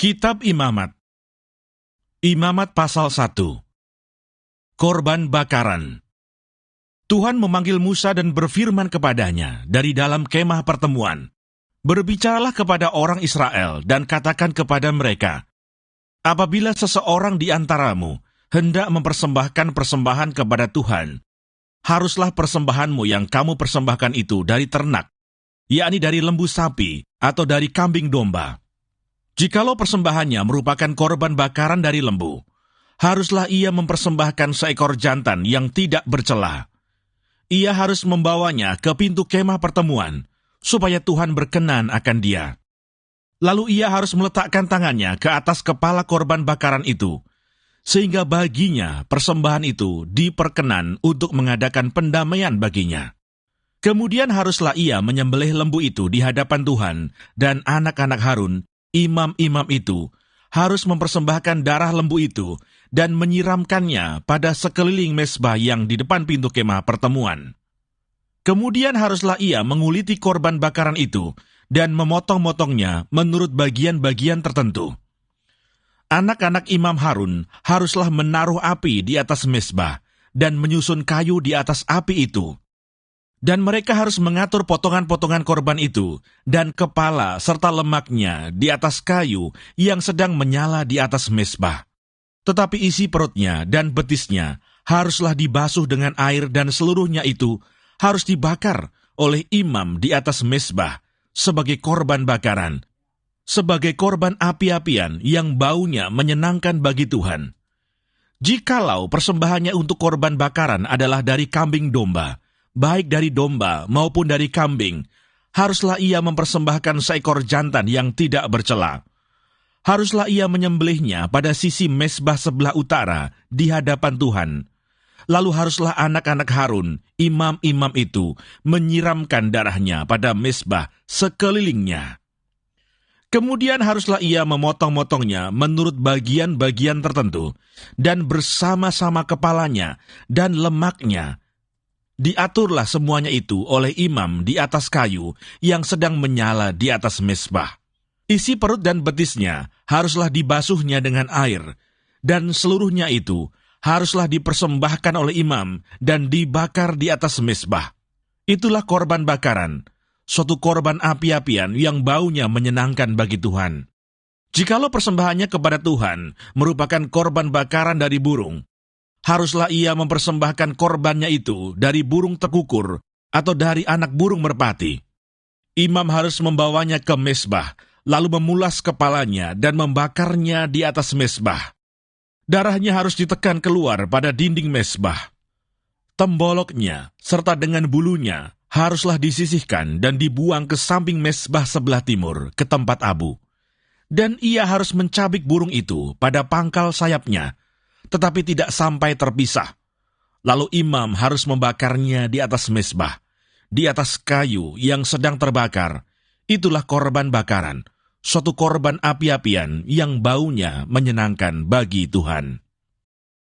Kitab Imamat. Imamat pasal 1. Korban bakaran. Tuhan memanggil Musa dan berfirman kepadanya dari dalam kemah pertemuan. Berbicaralah kepada orang Israel dan katakan kepada mereka, apabila seseorang di antaramu hendak mempersembahkan persembahan kepada Tuhan, haruslah persembahanmu yang kamu persembahkan itu dari ternak, yakni dari lembu sapi atau dari kambing domba. Jikalau persembahannya merupakan korban bakaran dari lembu, haruslah ia mempersembahkan seekor jantan yang tidak bercela. Ia harus membawanya ke pintu kemah pertemuan, supaya Tuhan berkenan akan dia. Lalu ia harus meletakkan tangannya ke atas kepala korban bakaran itu, sehingga baginya persembahan itu diperkenan untuk mengadakan pendamaian baginya. Kemudian haruslah ia menyembelih lembu itu di hadapan Tuhan, dan anak-anak Harun, imam-imam itu, harus mempersembahkan darah lembu itu dan menyiramkannya pada sekeliling mezbah yang di depan pintu kemah pertemuan. Kemudian haruslah ia menguliti korban bakaran itu dan memotong-motongnya menurut bagian-bagian tertentu. Anak-anak imam Harun haruslah menaruh api di atas mezbah dan menyusun kayu di atas api itu. Dan mereka harus mengatur potongan-potongan korban itu dan kepala serta lemaknya di atas kayu yang sedang menyala di atas mezbah. Tetapi isi perutnya dan betisnya haruslah dibasuh dengan air dan seluruhnya itu harus dibakar oleh imam di atas mezbah sebagai korban bakaran, sebagai korban api-apian yang baunya menyenangkan bagi Tuhan. Jikalau persembahannya untuk korban bakaran adalah dari kambing domba, baik dari domba maupun dari kambing, haruslah ia mempersembahkan seekor jantan yang tidak bercela. Haruslah ia menyembelihnya pada sisi mezbah sebelah utara di hadapan Tuhan. Lalu haruslah anak-anak Harun, imam-imam itu, menyiramkan darahnya pada mezbah sekelilingnya. Kemudian haruslah ia memotong-motongnya menurut bagian-bagian tertentu, dan bersama-sama kepalanya dan lemaknya. Diaturlah semuanya itu oleh imam di atas kayu yang sedang menyala di atas mezbah. Isi perut dan betisnya haruslah dibasuhnya dengan air, dan seluruhnya itu haruslah dipersembahkan oleh imam dan dibakar di atas mezbah. Itulah korban bakaran, suatu korban api-apian yang baunya menyenangkan bagi Tuhan. Jikalau persembahannya kepada Tuhan merupakan korban bakaran dari burung, haruslah ia mempersembahkan korbannya itu dari burung tekukur atau dari anak burung merpati. Imam harus membawanya ke mezbah, lalu memulas kepalanya dan membakarnya di atas mezbah. Darahnya harus ditekan keluar pada dinding mezbah. Temboloknya serta dengan bulunya haruslah disisihkan dan dibuang ke samping mezbah sebelah timur ke tempat abu. Dan ia harus mencabik burung itu pada pangkal sayapnya, tetapi tidak sampai terpisah. Lalu imam harus membakarnya di atas mezbah, di atas kayu yang sedang terbakar. Itulah korban bakaran, suatu korban api-apian yang baunya menyenangkan bagi Tuhan.